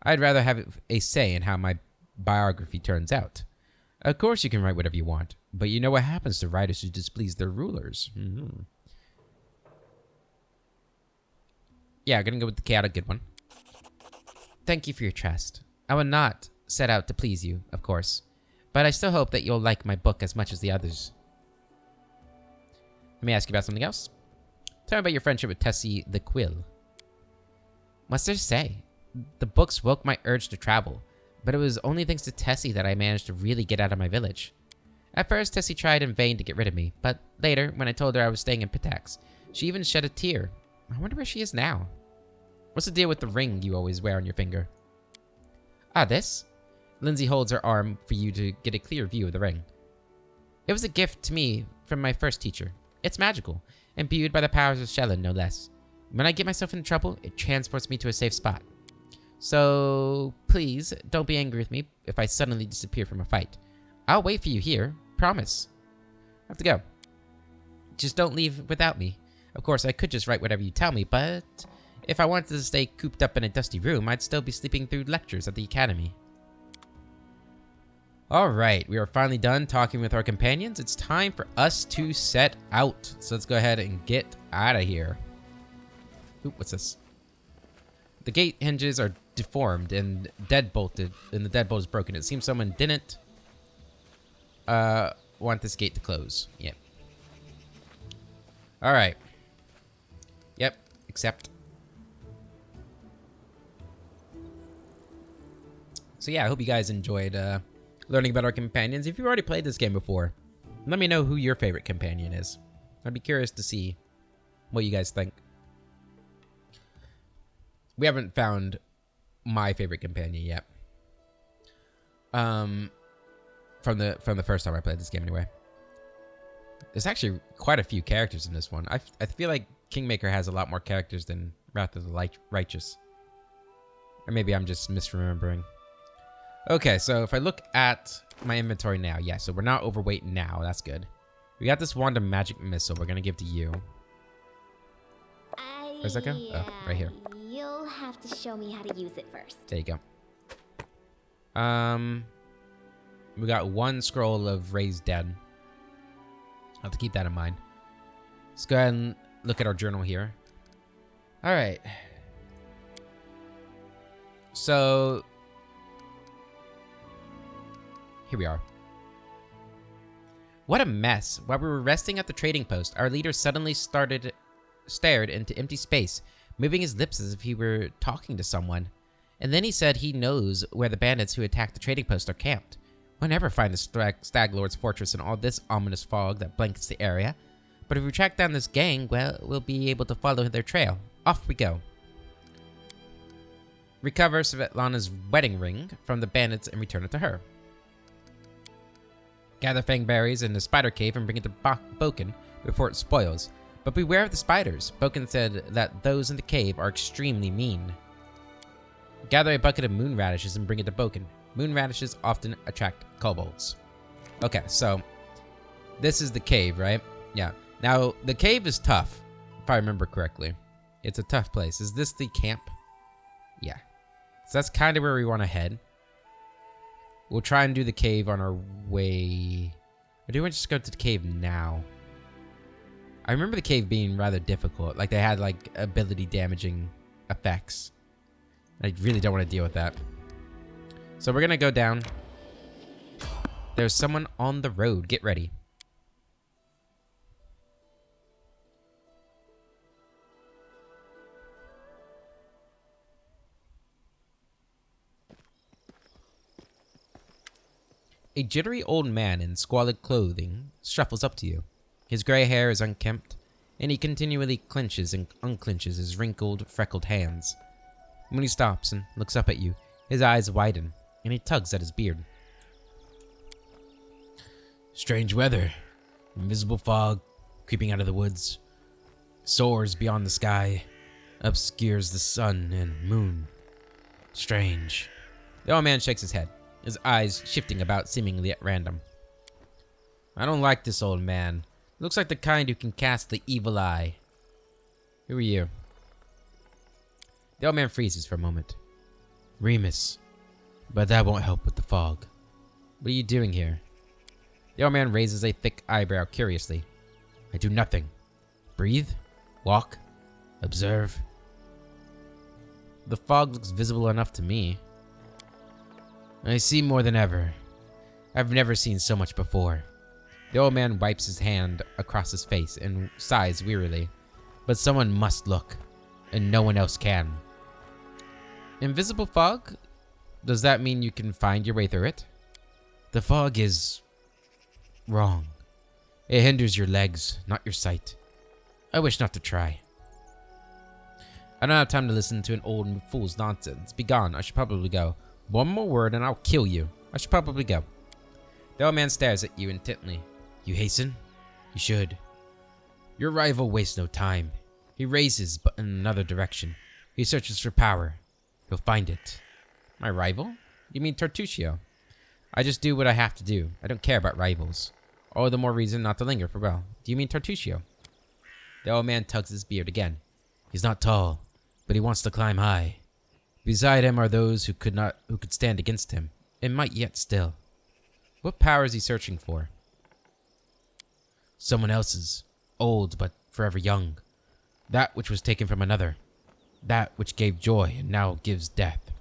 I'd rather have a say in how my biography turns out. Of course you can write whatever you want, but you know what happens to writers who displease their rulers. Yeah, gonna go with the chaotic good one. Thank you for your trust. I will not set out to please you, of course, but I still hope that you'll like my book as much as the others. Let me ask you about something else. Tell me about your friendship with Tessie the Quill. What's there to say? The books woke my urge to travel, but it was only thanks to Tessie that I managed to really get out of my village. At first, Tessie tried in vain to get rid of me, but later, when I told her I was staying in Pitax, she even shed a tear. I wonder where she is now. What's the deal with the ring you always wear on your finger? Ah, this? Lindsay holds her arm for you to get a clear view of the ring. It was a gift to me from my first teacher. It's magical, imbued by the powers of Shelyn, no less. When I get myself in trouble, it transports me to a safe spot. So, please, don't be angry with me if I suddenly disappear from a fight. I'll wait for you here. Promise. I have to go. Just don't leave without me. Of course, I could just write whatever you tell me, but if I wanted to stay cooped up in a dusty room, I'd still be sleeping through lectures at the academy. Alright, we are finally done talking with our companions. It's time for us to set out. So let's go ahead and get out of here. Ooh, what's this? The gate hinges are deformed and deadbolted, and the deadbolt is broken. It seems someone didn't want this gate to close. Yep. Alright. Yep, accept. So yeah, I hope you guys enjoyed learning about our companions. If you've already played this game before, let me know who your favorite companion is. I'd be curious to see what you guys think. We haven't found my favorite companion yet. From the first time I played this game anyway. There's actually quite a few characters in this one. I feel like Kingmaker has a lot more characters than Wrath of the Righteous. Or maybe I'm just misremembering. Okay, so if I look at my inventory now, yeah, so we're not overweight now. That's good. We got this wand of magic missile we're gonna give to you. Where's that go? Oh, right here. You'll have to show me how to use it first. There you go. We got one scroll of Raised Dead. I'll have to keep that in mind. Let's go ahead and look at our journal here. All right. So here we are. What a mess. While we were resting at the trading post, our leader suddenly stared into empty space, moving his lips as if he were talking to someone. And then he said he knows where the bandits who attacked the trading post are camped. We'll never find the Stag Lord's fortress in all this ominous fog that blankets the area. But if we track down this gang, well, we'll be able to follow their trail. Off we go. Recover Svetlana's wedding ring from the bandits and return it to her. Gather fangberries in the spider cave and bring it to Boken before it spoils. But beware of the spiders. Boken said that those in the cave are extremely mean. Gather a bucket of moon radishes and bring it to Boken. Moon radishes often attract kobolds. Okay, so this is the cave, right? Yeah. Now, the cave is tough, if I remember correctly. It's a tough place. Is this the camp? Yeah. So that's kind of where we want to head. We'll try and do the cave on our way. Or do we just go to the cave now? I remember the cave being rather difficult. Like, they had, like, ability damaging effects. I really don't want to deal with that. So we're going to go down. There's someone on the road. Get ready. A jittery old man in squalid clothing shuffles up to you. His gray hair is unkempt, and he continually clenches and unclenches his wrinkled, freckled hands. When he stops and looks up at you, his eyes widen, and he tugs at his beard. Strange weather. Invisible fog creeping out of the woods. Soars beyond the sky. Obscures the sun and moon. Strange. The old man shakes his head, his eyes shifting about seemingly at random. I don't like this old man. Looks like the kind who can cast the evil eye. Who are you? The old man freezes for a moment. Remus. But that won't help with the fog. What are you doing here? The old man raises a thick eyebrow curiously. I do nothing. Breathe, walk, observe. The fog looks visible enough to me. I see more than ever. I've never seen so much before. The old man wipes his hand across his face and sighs wearily. But someone must look, and no one else can. Invisible fog? Does that mean you can find your way through it? The fog is wrong. It hinders your legs, not your sight. I wish not to try. I don't have time to listen to an old fool's nonsense. Begone, I should probably go. One more word and I'll kill you. I should probably go. The old man stares at you intently. You hasten? You should. Your rival wastes no time. He races, but in another direction. He searches for power. He'll find it. My rival? You mean Tartuccio? I just do what I have to do. I don't care about rivals. All the more reason not to linger for well. Do you mean Tartuccio? The old man tugs his beard again. He's not tall, but he wants to climb high. Beside him are those who could stand against him, and might yet still. What power is he searching for? Someone else's, old but forever young. That which was taken from another. That which gave joy and now gives death.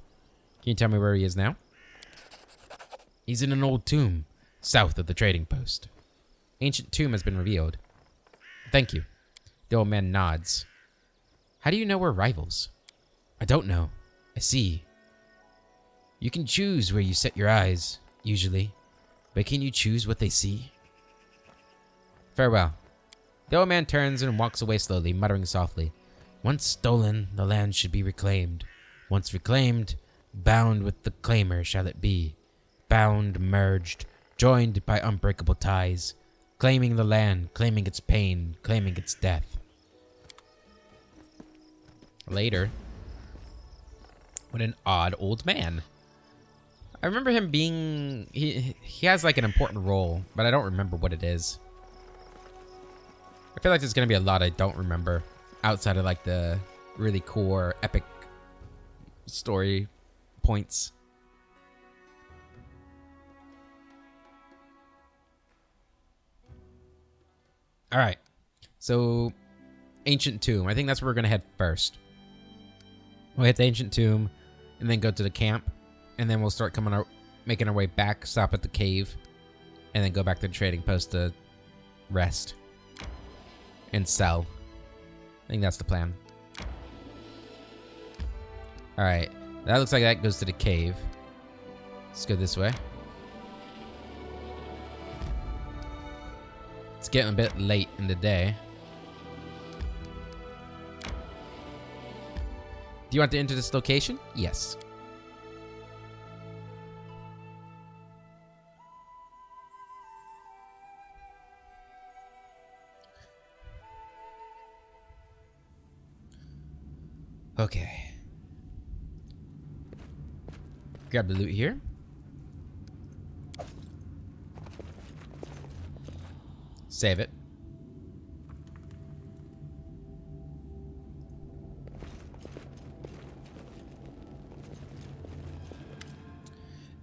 Can you tell me where he is now? He's in an old tomb, south of the trading post. Ancient tomb has been revealed. Thank you. The old man nods. How do you know we're rivals? I don't know. I see. You can choose where you set your eyes, usually. But can you choose what they see? Farewell. The old man turns and walks away slowly, muttering softly. Once stolen, the land should be reclaimed. Once reclaimed, bound with the claimer shall it be. Bound, merged, joined by unbreakable ties. Claiming the land, claiming its pain, claiming its death. Later. What an odd old man. I remember him being... He has like an important role, but I don't remember what it is. I feel like there's going to be a lot I don't remember outside of like the really core epic story points. All right. So, Ancient Tomb. I think that's where we're going to head first. We'll hit the Ancient Tomb and then go to the camp. And then we'll start making our way back, stop at the cave, and then go back to the trading post to rest and sell. I think that's the plan. All right. That looks like that goes to the cave. Let's go this way. It's getting a bit late in the day. Do you want to enter this location? Yes. Okay. Grab the loot here. Save it.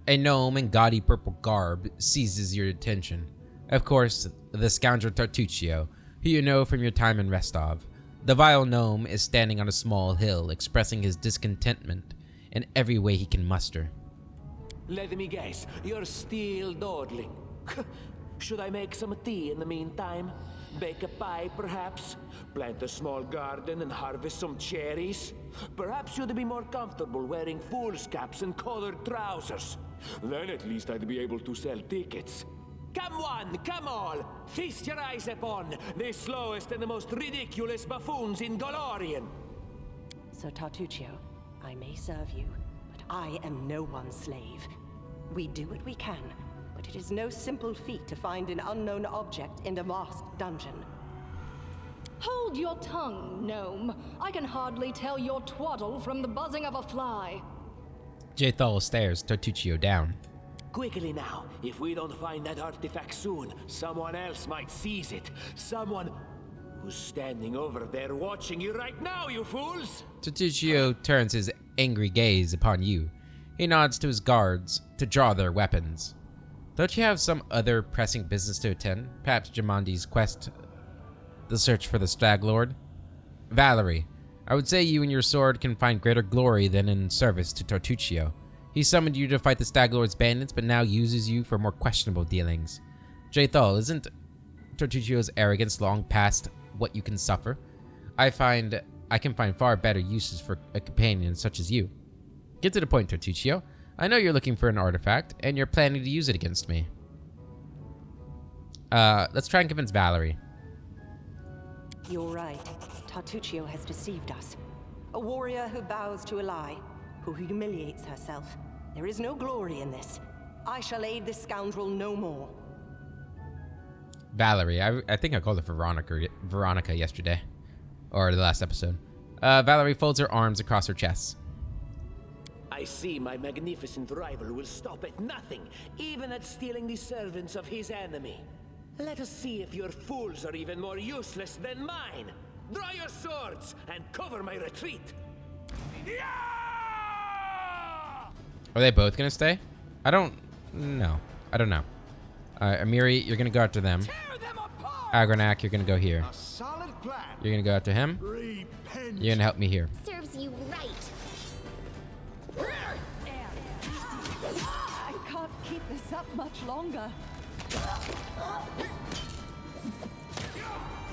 A gnome in gaudy purple garb seizes your attention. Of course, the scoundrel Tartuccio, who you know from your time in Restov. The vile gnome is standing on a small hill, expressing his discontentment in every way he can muster. Let me guess, you're still dawdling. Should I make some tea in the meantime? Bake a pie, perhaps? Plant a small garden and harvest some cherries? Perhaps you'd be more comfortable wearing fool's caps and colored trousers. Then at least I'd be able to sell tickets. Come one, come all! Feast your eyes upon the slowest and the most ridiculous buffoons in Golorian! Sir Tartuccio, I may serve you, but I am no one's slave. We do what we can, but it is no simple feat to find an unknown object in a vast dungeon. Hold your tongue, gnome. I can hardly tell your twaddle from the buzzing of a fly. Jthal stares Tartuccio down. Quickly now. If we don't find that artifact soon, someone else might seize it. Someone who's standing over there watching you right now, you fools! Tartuccio turns his angry gaze upon you. He nods to his guards to draw their weapons. Don't you have some other pressing business to attend? Perhaps Jamandi's quest, the search for the Stag Lord? Valerie, I would say you and your sword can find greater glory than in service to Tartuccio. He summoned you to fight the Stag Lord's bandits, but now uses you for more questionable dealings. Jthal, isn't Tartuccio's arrogance long past what you can suffer? I can find far better uses for a companion such as you. Get to the point, Tartuccio. I know you're looking for an artifact, and you're planning to use it against me. Let's try and convince Valerie. You're right. Tartuccio has deceived us. A warrior who bows to a lie, who humiliates herself. There is no glory in this. I shall aid this scoundrel no more. Valerie, I think I called her Veronica yesterday. Or the last episode. Valerie folds her arms across her chest. I see my magnificent rival will stop at nothing, even at stealing the servants of his enemy. Let us see if your fools are even more useless than mine. Draw your swords and cover my retreat. Are they both gonna stay? I don't know. Amiri, you're gonna go after them. Agronak, you're gonna go here. A solid plan. You're gonna go after him. Repent. You're gonna help me here. Serves you right. I can't keep this up much longer.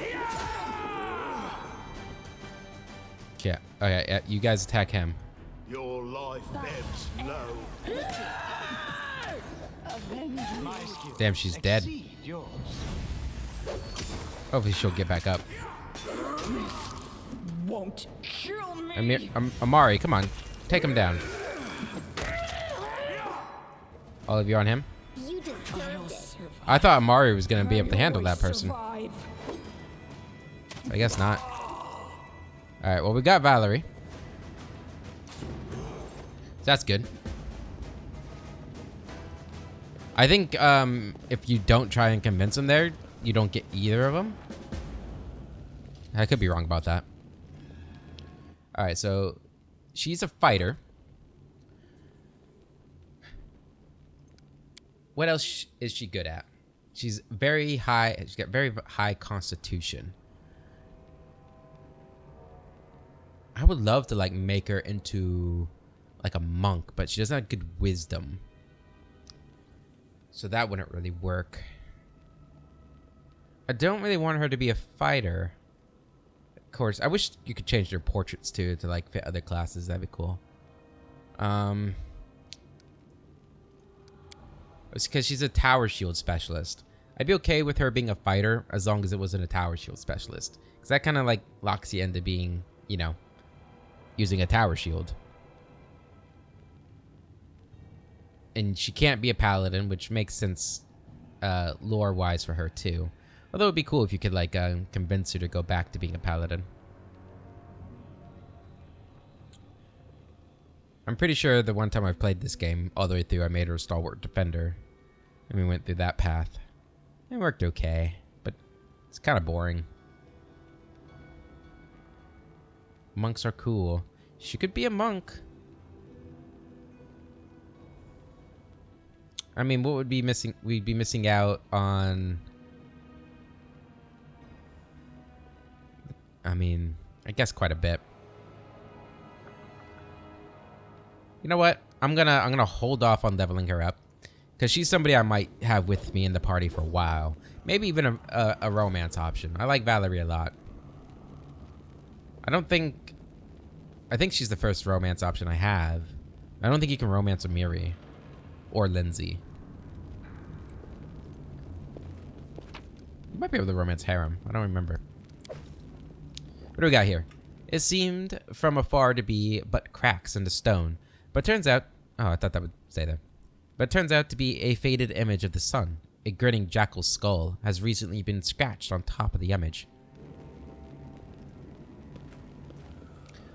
Yeah. Okay. Yeah, you guys attack him. Your life ebbs low. Avenge me. My skills Damn, she's dead. exceed yours. Hopefully she'll get back up. Won't kill me. Amari, come on. Take him down. All of you on him? You deserved it. I thought Amari was gonna be able to handle that person. Survive. I guess not. Alright, well, we got Valerie. So that's good. I think if you don't try and convince them there, you don't get either of them. I could be wrong about that. Alright, so she's a fighter. What else is she good at? She's very high. She's got very high constitution. I would love to like make her into like a monk, but she doesn't have good wisdom. So that wouldn't really work. I don't really want her to be a fighter. Of course, I wish you could change their portraits too to like fit other classes. That'd be cool. It's because she's a tower shield specialist. I'd be okay with her being a fighter as long as it wasn't a tower shield specialist. Because that kind of like locks you into being, you know, using a tower shield. And she can't be a paladin, which makes sense lore-wise for her too. Although it'd be cool if you could like convince her to go back to being a paladin. I'm pretty sure the one time I've played this game all the way through, I made her a stalwart defender. And we went through that path. It worked okay, but it's kind of boring. Monks are cool. She could be a monk. I mean, what would be missing? We'd be missing out on... I mean, I guess quite a bit. You know what? I'm gonna hold off on leveling her up, because she's somebody I might have with me in the party for a while. Maybe even a romance option. I like Valerie a lot. I think she's the first romance option I have. I don't think you can romance Amiri or Lindsay. You might be able to romance Harem. I don't remember. What do we got here? It seemed from afar to be but cracks in the stone. But turns out... Oh, I thought that would say there. But turns out to be a faded image of the sun. A grinning jackal's skull has recently been scratched on top of the image.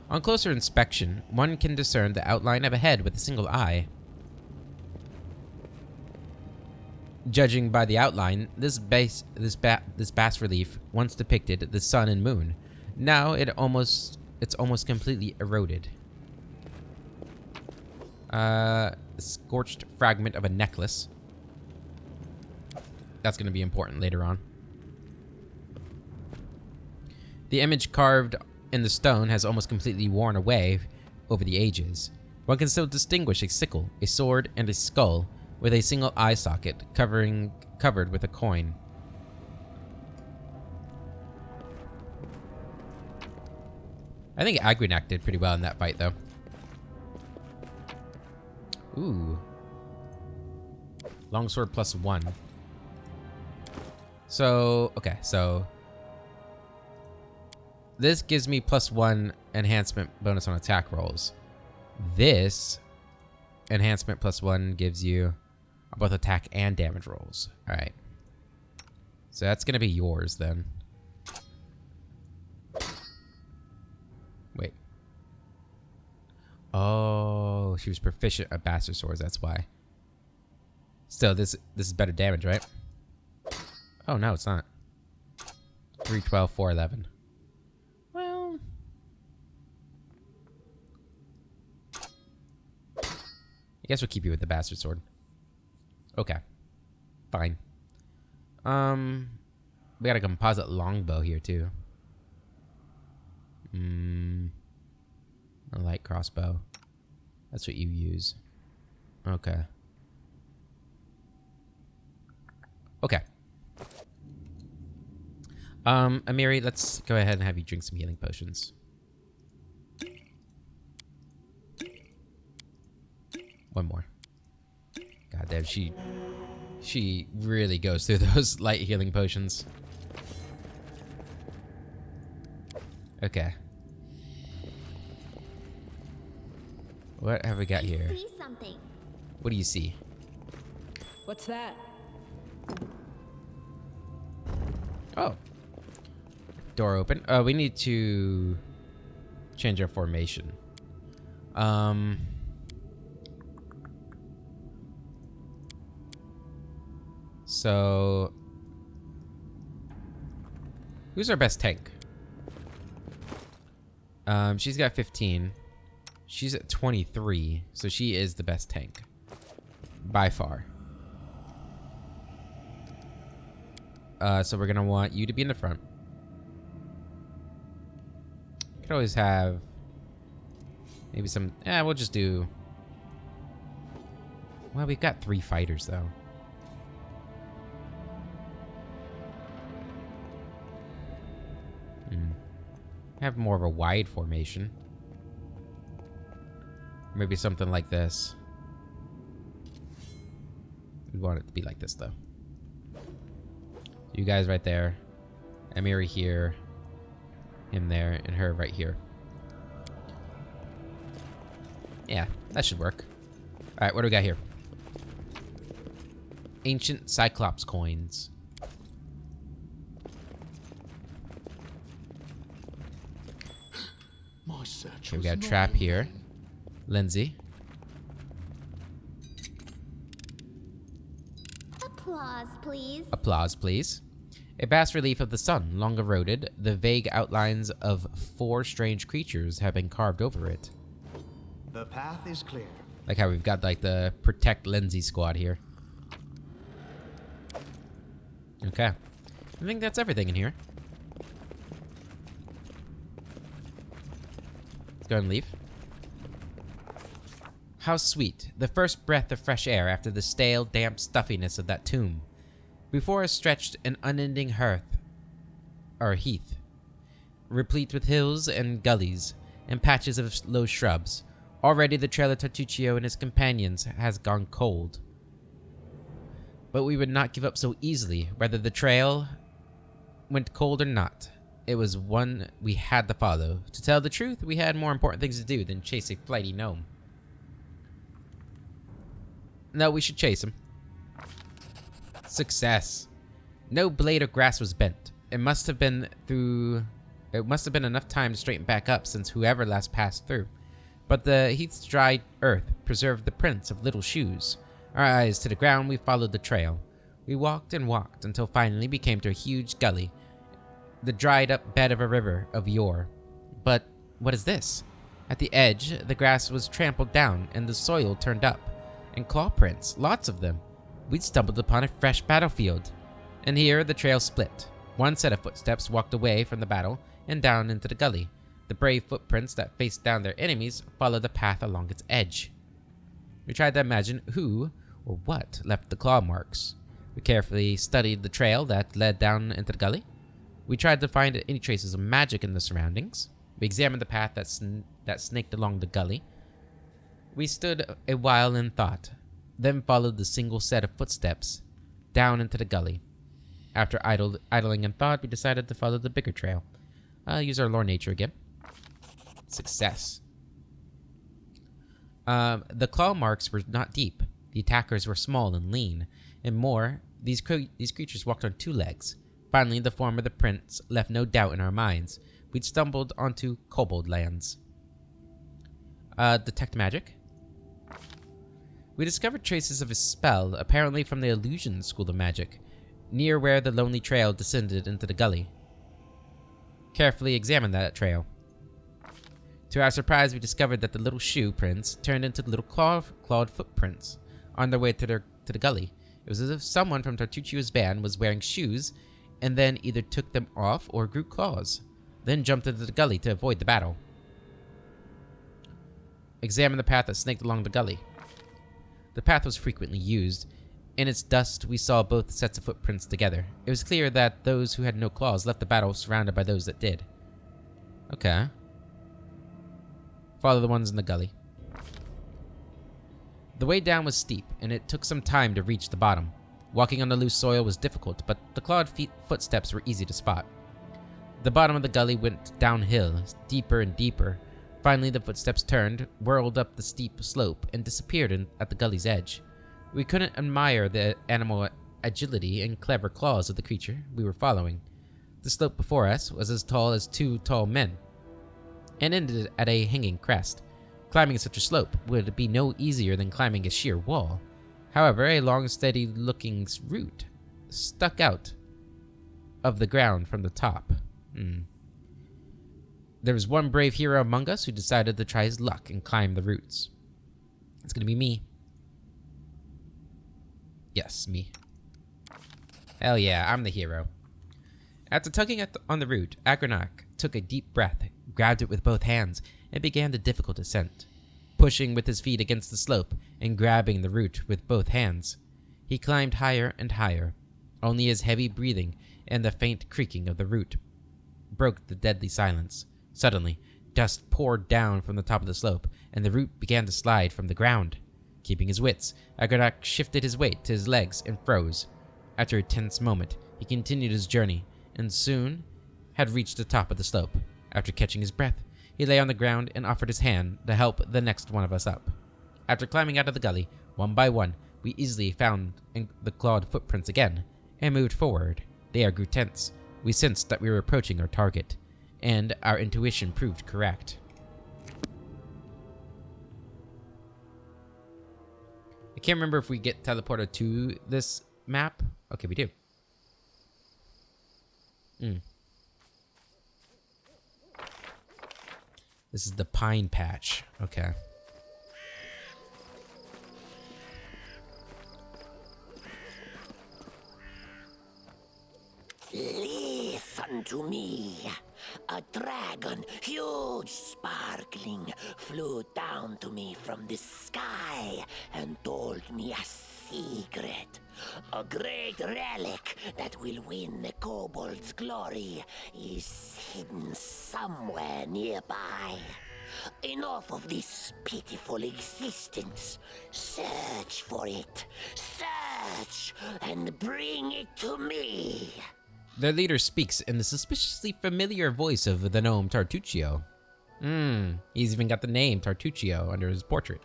On closer inspection, one can discern the outline of a head with a single eye. Judging by the outline, this bas relief once depicted the sun and moon. Now it's almost completely eroded. A scorched fragment of a necklace. That's going to be important later on. The image carved in the stone has almost completely worn away over the ages. One can still distinguish a sickle, a sword, and a skull with a single eye socket covered with a coin. I think Agrinak did pretty well in that fight, though. Ooh. Longsword +1. So, okay, so this gives me +1 enhancement bonus on attack rolls. This enhancement +1 gives you both attack and damage rolls. All right. So that's going to be yours then. Wait. Oh, she was proficient at bastard swords, that's why. Still, this is better damage, right? Oh, no, it's not. 312, 411. Well, I guess we'll keep you with the bastard sword. Okay. Fine. We got a composite longbow here, too. A light crossbow. That's what you use. Okay. Okay. Amiri, let's go ahead and have you drink some healing potions. One more. God damn, she really goes through those light healing potions. Okay. What have we got here? See something. What do you see? What's that? Oh. Door open. We need to change our formation. So who's our best tank? She's got 15. She's at 23, so she is the best tank by far. So we're gonna want you to be in the front. Could always have maybe some. We'll just do. Well, we've got 3 fighters though. Have more of a wide formation. Maybe something like this. We want it to be like this though. You guys right there. Amiri here. Him there. And her right here. Yeah, that should work. Alright, what do we got here? Ancient Cyclops coins. My search Okay, we was got a not trap in here. vain. Lindsay. Applause, please. Applause, please. A bas relief of the sun, long eroded. The vague outlines of 4 strange creatures have been carved over it. The path is clear. Like how we've got like the Protect Lindsay squad here. Okay. I think that's everything in here. Let's go and leave. How sweet, the first breath of fresh air after the stale, damp stuffiness of that tomb. Before us stretched an unending heath, replete with hills and gullies and patches of low shrubs. Already the trail of Tartuccio and his companions has gone cold. But we would not give up so easily, whether the trail went cold or not. It was one we had to follow. To tell the truth, we had more important things to do than chase a flighty gnome. No, we should chase him. Success. No blade of grass was bent. It must have been through It must have been enough time to straighten back up since whoever last passed through. But the heath's dry earth preserved the prints of little shoes. Our eyes to the ground, we followed the trail. We walked and walked until finally we came to a huge gully, the dried up bed of a river of yore. But what is this? At the edge, the grass was trampled down and the soil turned up, and claw prints, lots of them. We'd stumbled upon a fresh battlefield. And here the trail split. One set of footsteps walked away from the battle and down into the gully. The brave footprints that faced down their enemies followed the path along its edge. We tried to imagine who or what left the claw marks. We carefully studied the trail that led down into the gully. We tried to find any traces of magic in the surroundings. We examined the path that snaked along the gully. We stood a while in thought, then followed the single set of footsteps down into the gully. After idling in thought, we decided to follow the bigger trail. Use our lore nature again. Success. The claw marks were not deep. The attackers were small and lean. And more, these creatures walked on two legs. Finally, the form of the prints left no doubt in our minds. We'd stumbled onto kobold lands. Detect magic. We discovered traces of a spell, apparently from the illusion school of magic, near where the lonely trail descended into the gully. Carefully examined that trail. To our surprise, we discovered that the little shoe prints turned into little clawed footprints on their way to the gully. It was as if someone from Tartuccio's band was wearing shoes and then either took them off or grew claws, then jumped into the gully to avoid the battle. Examine the path that snaked along the gully. The path was frequently used. In its dust, we saw both sets of footprints together. It was clear that those who had no claws left the battle surrounded by those that did. Okay. Follow the ones in the gully. The way down was steep, and it took some time to reach the bottom. Walking on the loose soil was difficult, but the clawed footsteps were easy to spot. The bottom of the gully went downhill, deeper and deeper. Finally, the footsteps turned, whirled up the steep slope, and disappeared at the gully's edge. We couldn't admire the animal agility and clever claws of the creature we were following. The slope before us was as tall as two tall men, and ended at a hanging crest. Climbing such a slope would be no easier than climbing a sheer wall. However, a long, steady-looking root stuck out of the ground from the top. There was one brave hero among us who decided to try his luck and climb the roots. It's gonna be me. Yes, me. Hell yeah, I'm the hero. After tugging on the root, Agronak took a deep breath, grabbed it with both hands, and began the difficult ascent. Pushing with his feet against the slope and grabbing the root with both hands, he climbed higher and higher. Only his heavy breathing and the faint creaking of the root broke the deadly silence. Suddenly, dust poured down from the top of the slope, and the root began to slide from the ground. Keeping his wits, Agronak shifted his weight to his legs and froze. After a tense moment, he continued his journey, and soon had reached the top of the slope. After catching his breath, he lay on the ground and offered his hand to help the next one of us up. After climbing out of the gully, one by one, we easily found the clawed footprints again, and moved forward. The air grew tense. We sensed that we were approaching our target, and our intuition proved correct. I can't remember if we get teleported to this map. Okay, we do. This is the pine patch. Okay. Listen to me. A dragon, huge, sparkling, flew down to me from the sky and told me a secret. A great relic that will win the kobold's glory is hidden somewhere nearby. Enough of this pitiful existence. Search for it. Search and bring it to me. Their leader speaks in the suspiciously familiar voice of the gnome Tartuccio. He's even got the name Tartuccio under his portrait.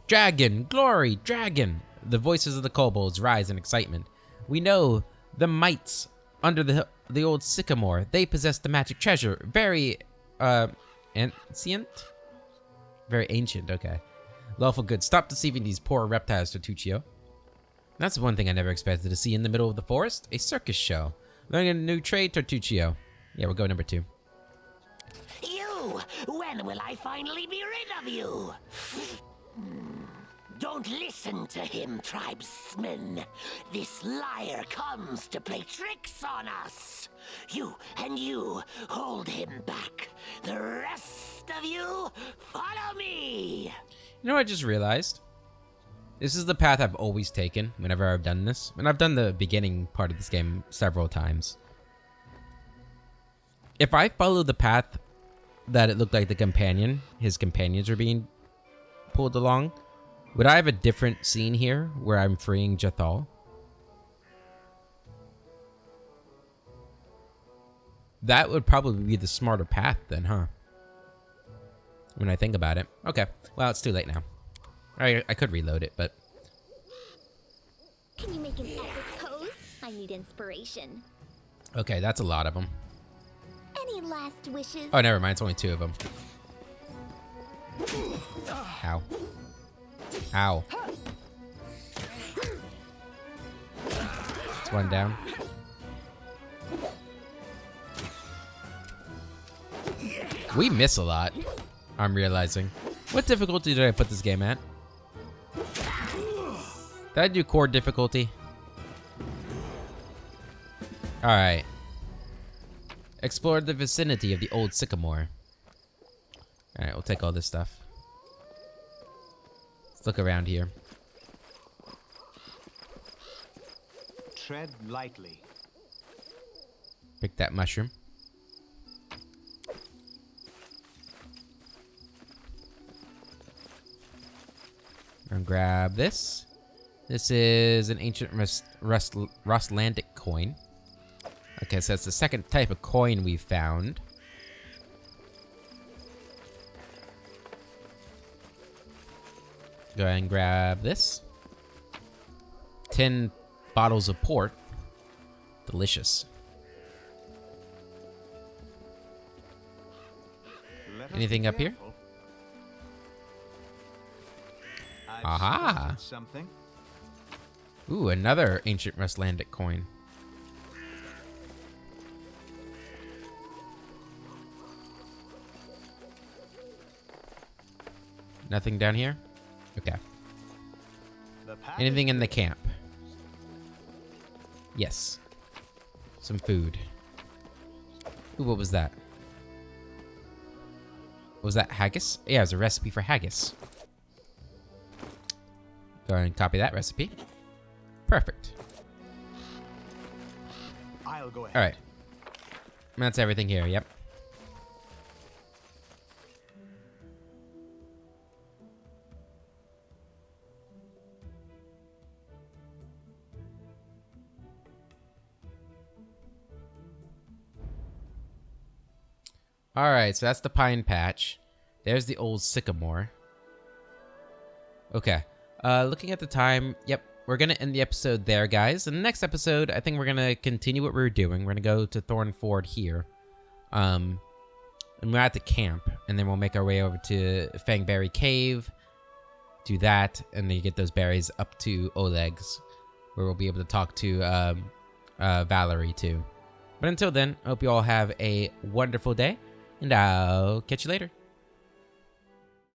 Dragon! Glory! Dragon! The voices of the kobolds rise in excitement. We know the mights under the old sycamore. They possess the magic treasure. Very, ancient? Very ancient, okay. Lawful good. Stop deceiving these poor reptiles, Tertuccio. That's one thing I never expected to see in the middle of the forest. A circus show. Learning a new trade, Tertuccio. Yeah, we'll go number 2. You! When will I finally be rid of you? Don't listen to him, tribesmen. This liar comes to play tricks on us. You and you, hold him back. The rest of you, follow me. You know what I just realized? This is the path I've always taken whenever I've done this. And I've done the beginning part of this game several times. If I follow the path that it looked like his companions were being pulled along, would I have a different scene here where I'm freeing Jathal? That would probably be the smarter path then, huh? When I think about it. Okay, well, it's too late now. I could reload it, but... Can you make an epic pose? I need inspiration. Okay, that's a lot of them. Any last wishes? Oh, never mind. It's only 2 of them. Ow. Ow. It's one down. We miss a lot, I'm realizing. What difficulty did I put this game at? Did I do core difficulty? Alright. Explore the vicinity of the old sycamore. Alright, we'll take all this stuff. Let's look around here. Tread lightly. Pick that mushroom. And grab this. This is an ancient Rostlandic coin. Okay, so that's the second type of coin we've found. Go ahead and grab this. 10 bottles of port. Delicious. Let us Anything be up here? careful. I've Aha. spotted something. Ooh, another ancient Rostlandic coin. Nothing down here? Okay. The path Anything is in the clear. camp? Yes. Some food. Ooh, what was that? Was that haggis? Yeah, it was a recipe for haggis. Go ahead and copy that recipe. Perfect. I'll go ahead. All right. That's everything here. Yep. All right, so that's the pine patch. There's the old sycamore. Okay. Looking at the time, yep, we're going to end the episode there, guys. In the next episode, I think we're going to continue what we were doing. We're going to go to Thornford here. And we're at the camp. And then we'll make our way over to Fangberry Cave. Do that. And then you get those berries up to Oleg's. Where we'll be able to talk to Valerie, too. But until then, I hope you all have a wonderful day. And I'll catch you later.